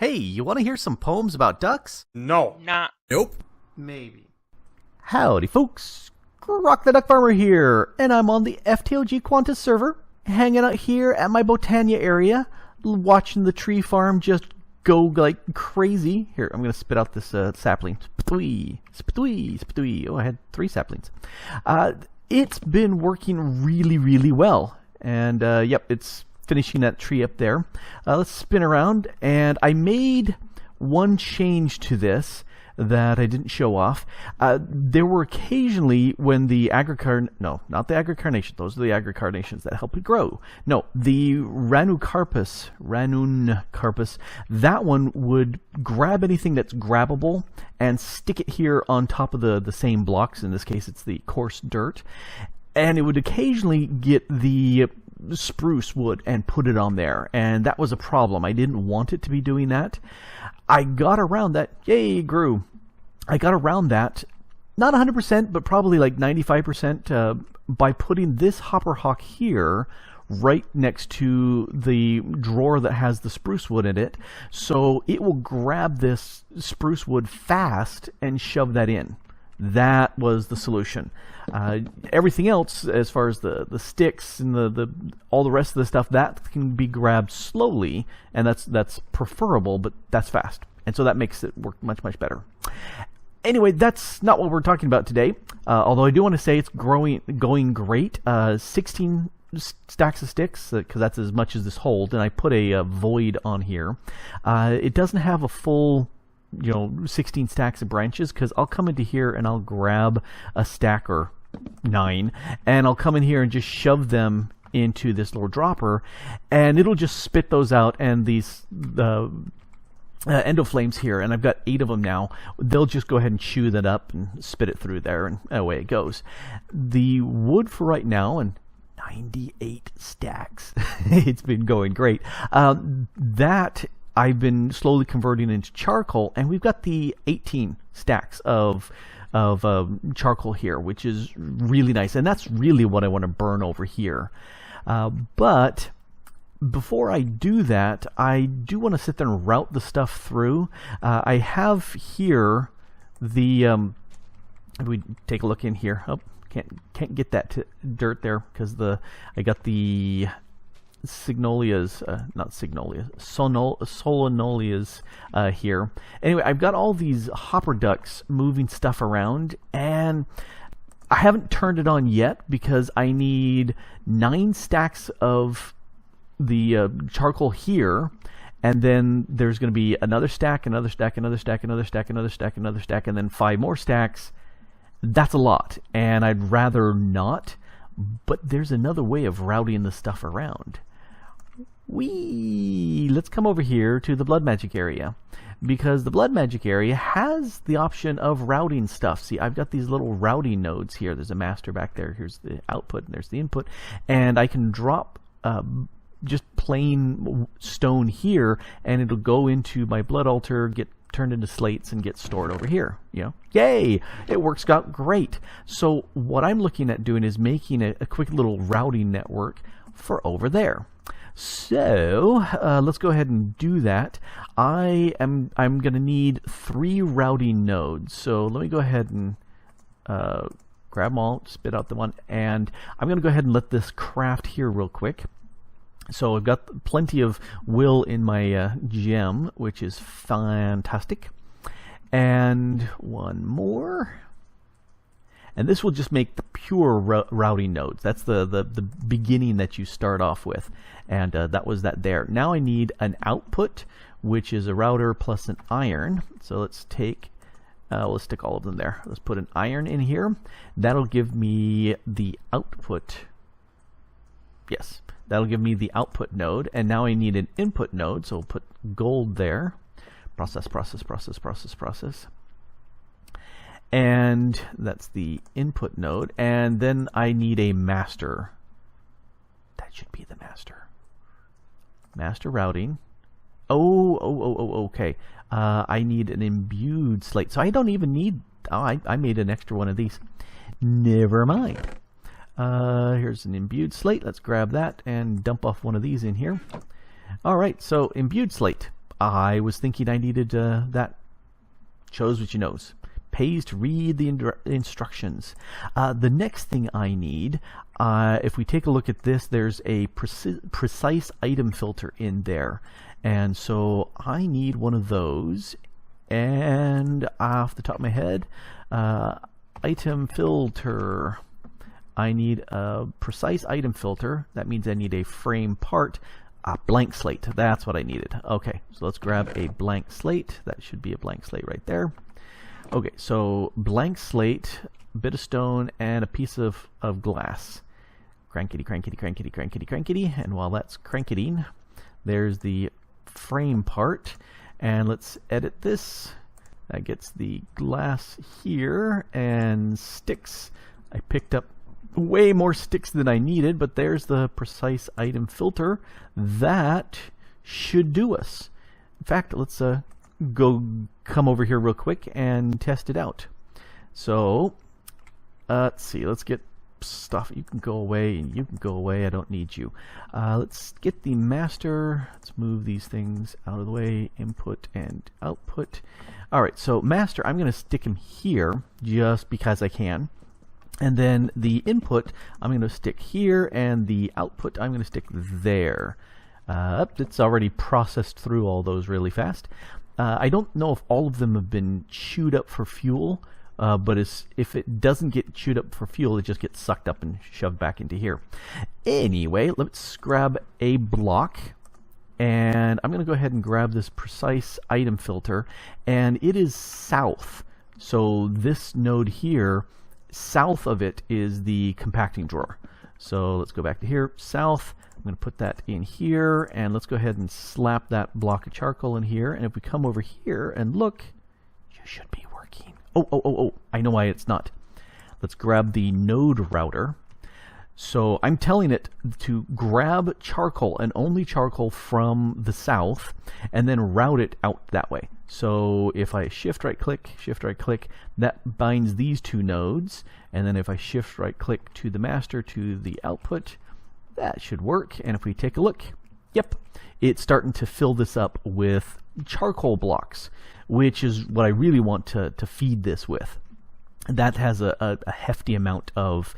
Hey, you want to hear some poems about ducks? No. Nah. Nope. Maybe. Howdy, folks. Grok the DuckFarmer here, and I'm on the FTOG Quantus server, hanging out here at my Botania area, watching the tree farm just go like crazy. Here, I'm going to spit out this sapling. Spatwee, spatwee, spatwee. Oh, I had 3 saplings. It's been working really, really well. And, yep, it's finishing that tree up there. Let's spin around, and I made one change to this that I didn't show off. There were occasionally when the not the agricarnation, those are the agricarnations that help it grow. No, the ranuncarpus, that one would grab anything that's grabbable and stick it here on top of the same blocks. In this case, it's the coarse dirt. And it would occasionally get the spruce wood and put it on there, and that was a problem. I didn't want it to be doing that. I got around that. Yay, grew. I got around that, not 100%, but probably like 95% by putting this hopper hawk here right next to the drawer that has the spruce wood in it, so it will grab this spruce wood fast and shove that in. That was the solution. Everything else, as far as the sticks and the all the rest of the stuff, that can be grabbed slowly, and that's preferable, but that's fast, and so that makes it work much better. Anyway, that's not what we're talking about today. Although I do want to say it's going great. 16 stacks of sticks, because that's as much as this holds, and I put a void on here. It doesn't have a full 16 stacks of branches, because I'll come into here and I'll grab a stack or 9, and I'll come in here and just shove them into this little dropper, and it'll just spit those out, and these endoflames here, and I've got 8 of them now, they'll just go ahead and chew that up and spit it through there, and away it goes. The wood for right now, and 98 stacks. It's been going great. That I've been slowly converting into charcoal, and we've got the 18 stacks of charcoal here, which is really nice, and that's really what I want to burn over here. But before I do that, I do want to sit there and route the stuff through. I have here the if we take a look in here. Oh, can't get that dirt there because I got the Signolias, not Signolia, Solonolias here. Anyway, I've got all these hopper ducks moving stuff around, and I haven't turned it on yet because I need 9 stacks of the charcoal here, and then there's going to be another stack, another stack, another stack, another stack, another stack, another stack, and then 5 more stacks. That's a lot, and I'd rather not, but there's another way of routing the stuff around. Let's come over here to the blood magic area, because the blood magic area has the option of routing stuff. See, I've got these little routing nodes here. There's a master back there. Here's the output, and there's the input, and I can drop just plain stone here, and it'll go into my blood altar, get turned into slates, and get stored over here. Yay! It works out great. So what I'm looking at doing is making a quick little routing network for over there. So let's go ahead and do that. I'm going to need 3 routing nodes. So let me go ahead and grab them all, spit out the one, and I'm going to go ahead and let this craft here real quick. So I've got plenty of will in my gem, which is fantastic. And one more. And this will just make the pure routing nodes. That's the beginning that you start off with. And that was that there. Now I need an output, which is a router plus an iron. So let's take, let's stick all of them there. Let's put an iron in here. That'll give me the output. Yes. That'll give me the output node, and now I need an input node, so we'll put gold there. Process. And that's the input node, and then I need a master. That should be the master. Master routing. Okay. I need an imbued slate, so I don't even need, I made an extra one of these. Never mind. Here's an imbued slate. Let's grab that and dump off one of these in here. Alright, so imbued slate. I was thinking I needed that. Shows what you knows. Pays to read the instructions. The next thing I need, if we take a look at this, there's a precise item filter in there. And so I need one of those. And off the top of my head, item filter. I need a precise item filter. That means I need a frame part. Blank slate. That's what I needed. Okay, so let's grab a blank slate. That should be a blank slate right there. Okay, so blank slate, a bit of stone, and a piece of glass. Crankety, crankety, crankety, crankety, crankety. And while that's cranketing, there's the frame part. And let's edit this. That gets the glass here and sticks. I picked up way more sticks than I needed, but there's the precise item filter. That should do us. In fact, let's come over here real quick and test it out. So let's see, let's get stuff. You can go away and you can go away. I don't need you. Let's get the master. Let's move these things out of the way. Input and output. Alright, so master, I'm going to stick him here just because I can. And then the input, I'm going to stick here, and the output, I'm going to stick there. It's already processed through all those really fast. I don't know if all of them have been chewed up for fuel, but if it doesn't get chewed up for fuel, it just gets sucked up and shoved back into here. Anyway, let's grab a block, and I'm going to go ahead and grab this precise item filter, and it is south. So this node here, south of it is the compacting drawer. So let's go back to here, south. I'm going to put that in here, and let's go ahead and slap that block of charcoal in here. And if we come over here and look, you should be working. Oh, I know why it's not. Let's grab the node router. So I'm telling it to grab charcoal and only charcoal from the south, and then route it out that way. So if I shift right click, that binds these two nodes, and then if I shift right click to the master to the output, that should work. And if we take a look, yep, it's starting to fill this up with charcoal blocks, which is what I really want to feed this with. That has a hefty amount of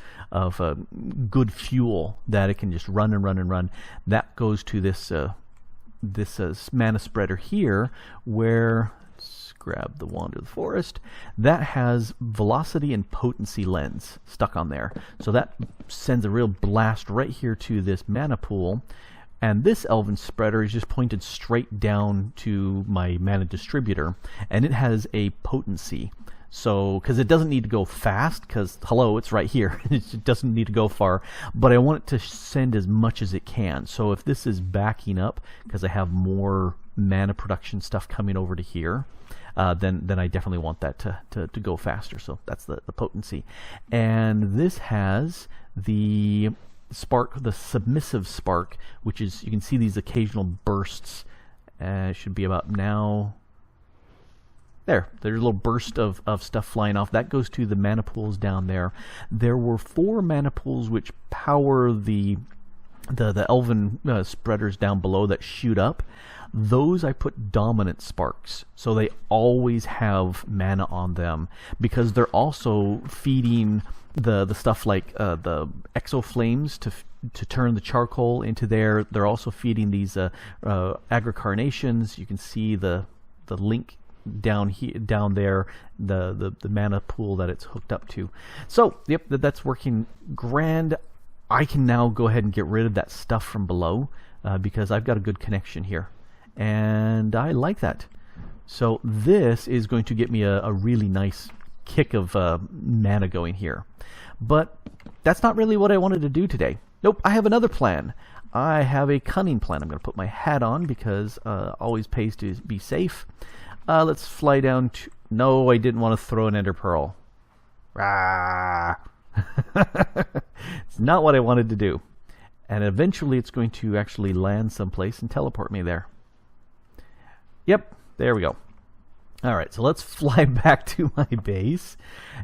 good fuel that it can just run and run and run. That goes to this mana spreader here, where, let's grab the wand of the forest, that has velocity and potency lens stuck on there. So that sends a real blast right here to this mana pool. And this elven spreader is just pointed straight down to my mana distributor, and it has a potency. So, because it doesn't need to go fast, because, hello, it's right here. It doesn't need to go far, but I want it to send as much as it can. So if this is backing up, because I have more mana production stuff coming over to here, then I definitely want that to go faster. So that's the potency. And this has the spark, the submissive spark, which is, you can see these occasional bursts. It should be about now. There's a little burst of stuff flying off. That goes to the mana pools down there. There were 4 mana pools which power the elven spreaders down below that shoot up. Those I put dominant sparks, so they always have mana on them, because they're also feeding the stuff like the exo flames to turn the charcoal into there. They're also feeding these agricarnations. You can see the link down there, the mana pool that it's hooked up to. So yep, that's working grand. I can now go ahead and get rid of that stuff from below because I've got a good connection here, and I like that. So this is going to get me a really nice kick of mana going here. But that's not really what I wanted to do today. Nope, I have another plan. I have a cunning plan. I'm going to put my hat on because always pays to be safe. Let's fly down to... No, I didn't want to throw an ender pearl. Rah! It's not what I wanted to do. And eventually it's going to actually land someplace and teleport me there. Yep, there we go. Alright, so let's fly back to my base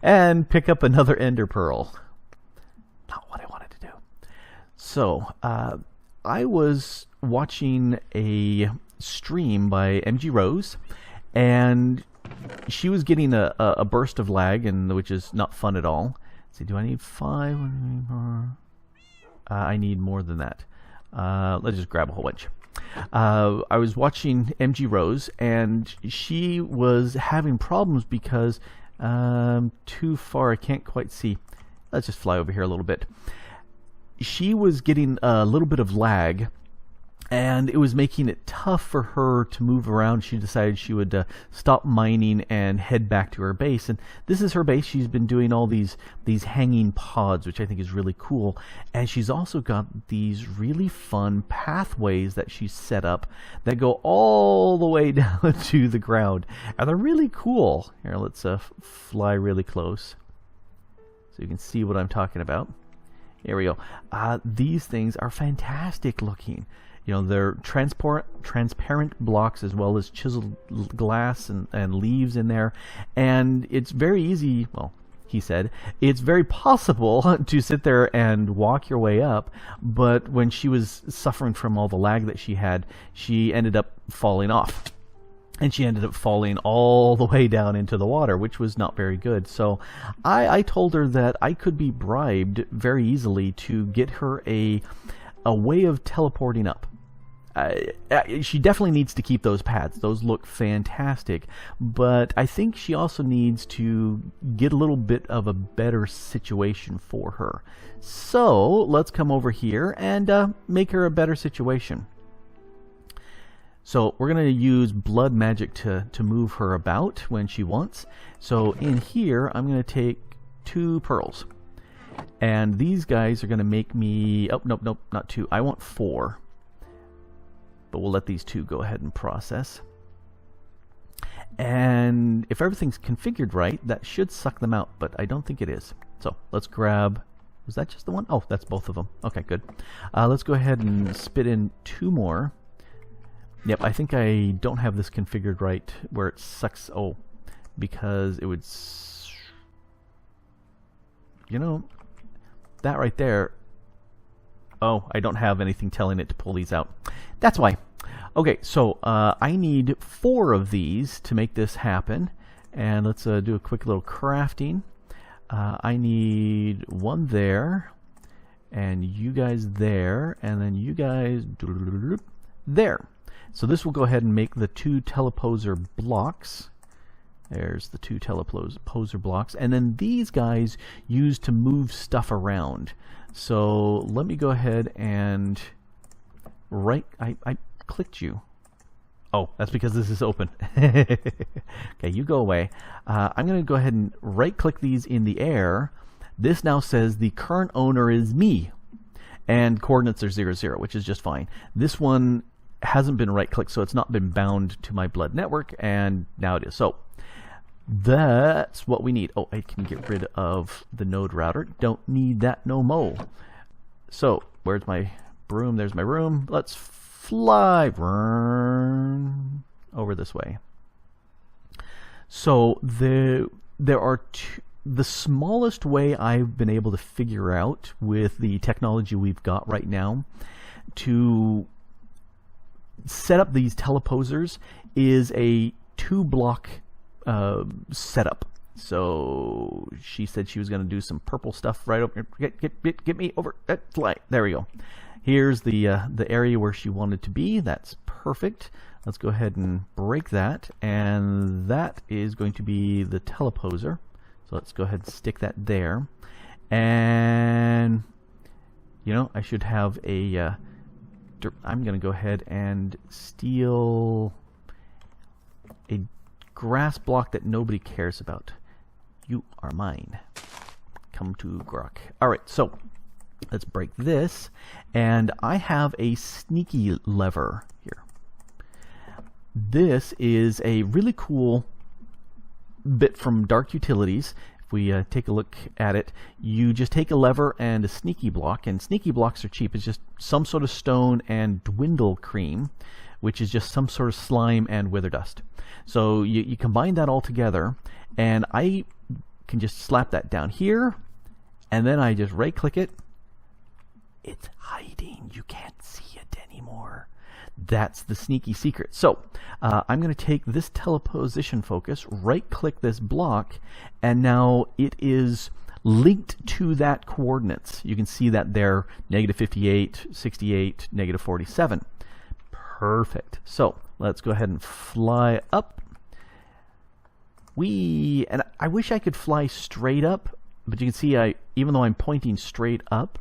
and pick up another ender pearl. Not what I wanted to do. So, I was watching a stream by MG Rose, and she was getting a burst of lag, and which is not fun at all. Let's see, do I need 5? I need more than that. Let's just grab a whole bunch. I was watching MG Rose, and she was having problems because too far, I can't quite see. Let's just fly over here a little bit. She was getting a little bit of lag, and it was making it tough for her to move around. She decided she would stop mining and head back to her base. And this is her base. She's been doing all these hanging pods, which I think is really cool. And she's also got these really fun pathways that she's set up that go all the way down to the ground. And they're really cool. Here, let's fly really close so you can see what I'm talking about. Here we go. These things are fantastic looking. You know, they're transparent blocks as well as chiseled glass and leaves in there. And it's very easy, well, he said, it's very possible to sit there and walk your way up. But when she was suffering from all the lag that she had, she ended up falling off. And she ended up falling all the way down into the water, which was not very good. So I told her that I could be bribed very easily to get her a way of teleporting up. She definitely needs to keep those pads. Those look fantastic. But I think she also needs to get a little bit of a better situation for her. So let's come over here and make her a better situation. So we're going to use blood magic to move her about when she wants. So in here, I'm going to take 2 pearls. And these guys are going to make me... Oh, nope, nope, not 2. I want 4. But we'll let these 2 go ahead and process. And if everything's configured right, that should suck them out. But I don't think it is. So let's grab... Was that just the one? Oh, that's both of them. Okay, good. Let's go ahead and spit in 2 more. Yep, I think I don't have this configured right where it sucks. Oh, because it would... You know, that right there... Oh, I don't have anything telling it to pull these out. That's why. Okay, so I need 4 of these to make this happen. And let's do a quick little crafting. I need 1 there. And you guys there. And then you guys... There. So this will go ahead and make the 2 teleposer blocks. There's the 2 teleposer blocks. And then these guys use to move stuff around. So let me go ahead and I clicked you. Oh, that's because this is open. Okay, you go away. I'm going to go ahead and right click these in the air. This now says the current owner is me. And coordinates are 0, 0, which is just fine. This one hasn't been right clicked, so it's not been bound to my blood network, and now it is. So that's what we need. Oh, I can get rid of the node router. Don't need that no mo. So where's my broom? There's my room. Let's fly over this way. So there are the smallest way I've been able to figure out with the technology we've got right now to set up these teleposers is a 2-block setup. So she said she was going to do some purple stuff right over here. Get me over. Fly. There we go. Here's the area where she wanted to be. That's perfect. Let's go ahead and break that, and that is going to be the teleposer. So let's go ahead and stick that there. And you know, I should have a I'm going to go ahead and steal a grass block that nobody cares about. You are mine. Come to Grok. Alright, so let's break this. And I have a sneaky lever here. This is a really cool bit from Dark Utilities. If we take a look at it, you just take a lever and a sneaky block, and sneaky blocks are cheap. It's just some sort of stone and dwindle cream, which is just some sort of slime and wither dust. So you combine that all together, and I can just slap that down here, and then I just right click it. It's hiding. You can't see it anymore. That's the sneaky secret. So I'm going to take this teleposition focus, right-click this block, and now it is linked to that coordinates. You can see that they're -58, 68, -47. Perfect. So let's go ahead and fly up. And I wish I could fly straight up, but you can see even though I'm pointing straight up,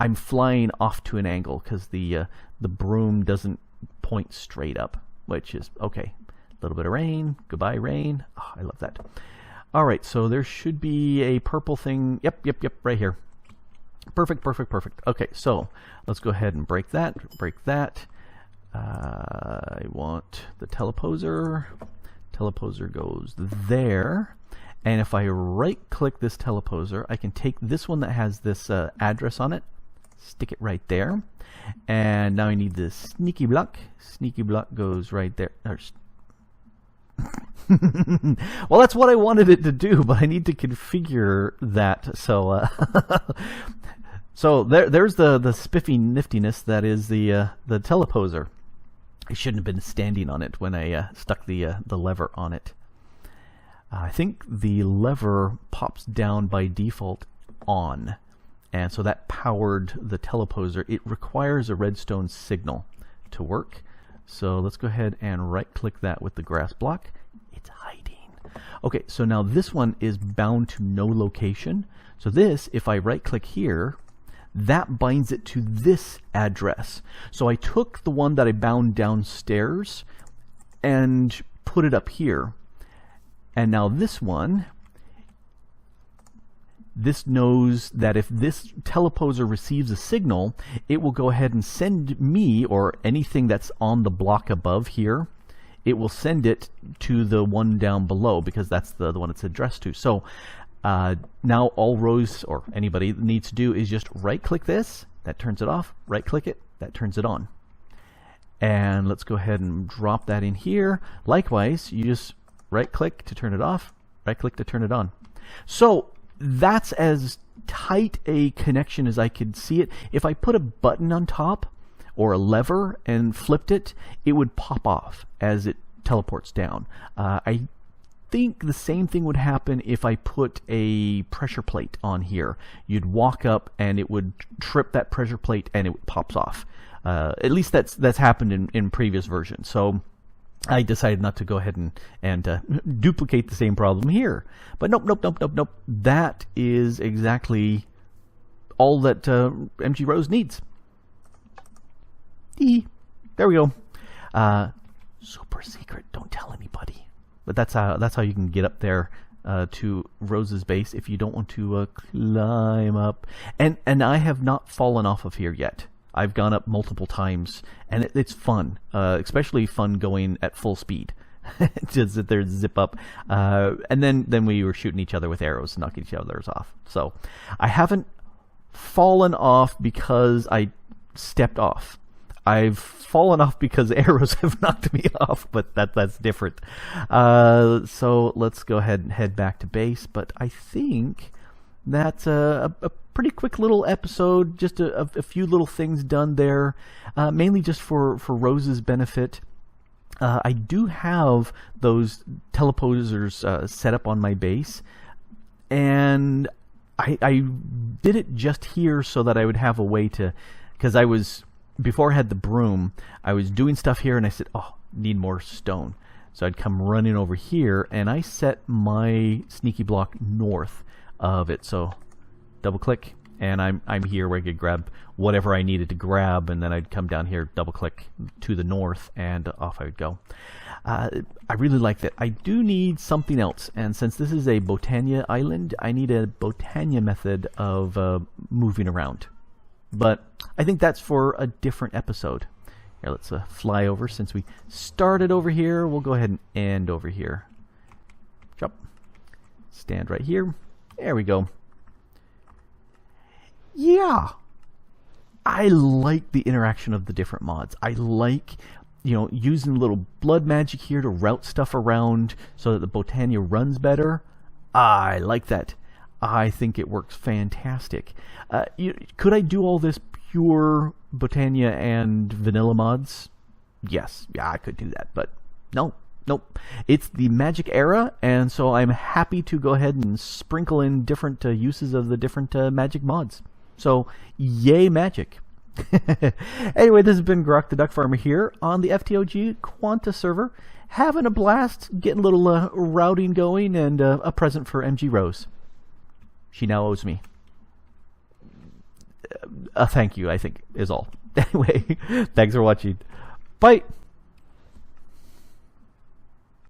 I'm flying off to an angle because the broom doesn't point straight up, which is okay. A little bit of rain. Goodbye, rain. Oh, I love that. All right, so there should be a purple thing. Yep, right here. Perfect. Okay, so let's go ahead and break that. I want the teleposer. Teleposer goes there. And if I right-click this teleposer, I can take this one that has this address on it, stick it right there. And now I need this sneaky block. Sneaky block goes right there. Well, that's what I wanted it to do, but I need to configure that. So, so there's the spiffy niftiness that is the teleposer. I shouldn't have been standing on it when I stuck the lever on it. I think the lever pops down by default on, and so that powered the teleposer. It requires a redstone signal to work. So let's go ahead and right-click that with the grass block. It's hiding. Okay, so now this one is bound to no location. So this, if I right-click here, that binds it to this address. So I took the one that I bound downstairs and put it up here. And now this one, this knows that if this teleposer receives a signal, it will go ahead and send me, or anything that's on the block above here, it will send it to the one down below, because that's the one it's addressed to. So now all rows, or anybody needs to do, is just right-click this, that turns it off, right-click it, that turns it on. And let's go ahead and drop that in here. Likewise, you just right-click to turn it off, right-click to turn it on. So that's as tight a connection as I could see it. If I put a button on top or a lever and flipped it, it would pop off as it teleports down. I think the same thing would happen if I put a pressure plate on here. You'd walk up and it would trip that pressure plate and it pops off. At least that's happened in previous versions. So I decided not to go ahead and duplicate the same problem here. But nope. That is exactly all that MG Rose needs. There we go. Super secret. Don't tell anybody. But that's how you can get up there to Rose's base if you don't want to climb up. And I have not fallen off of here yet. I've gone up multiple times, and it's fun, especially fun going at full speed. Just sit there, zip up, and then we were shooting each other with arrows, knocking each other's off. So I haven't fallen off because I stepped off. I've fallen off because arrows have knocked me off, but that's different. So let's go ahead and head back to base. But I think that's a pretty quick little episode, just a few little things done there, mainly just for Rose's benefit. I do have those teleposers set up on my base, and I did it just here so that I would have a way to, because before I had the broom, I was doing stuff here and I said, oh, need more stone. So I'd come running over here and I set my sneaky block north of it. So double click and I'm here where I could grab whatever I needed to grab, and then I'd come down here, double click to the north, and off I would go. I really like that. I do need something else, and since this is a Botania island, I need a Botania method of moving around. But I think that's for a different episode. Here, let's fly over. Since we started over here, we'll go ahead and end over here. Jump. Stand right here. There we go. Yeah. I like the interaction of the different mods. I like, using a little blood magic here to route stuff around so that the Botania runs better. I like that. I think it works fantastic. Could I do all this pure Botania and vanilla mods? Yes, yeah, I could do that, but no, nope. It's the Magic era, and so I'm happy to go ahead and sprinkle in different uses of the different Magic mods. So, yay Magic. Anyway, this has been Grok the DuckFarmer here on the FTOG Quantus server, having a blast, getting a little routing going, and a present for MG Rose. She now owes me a thank you, I think, is all. Anyway, thanks for watching. Bye!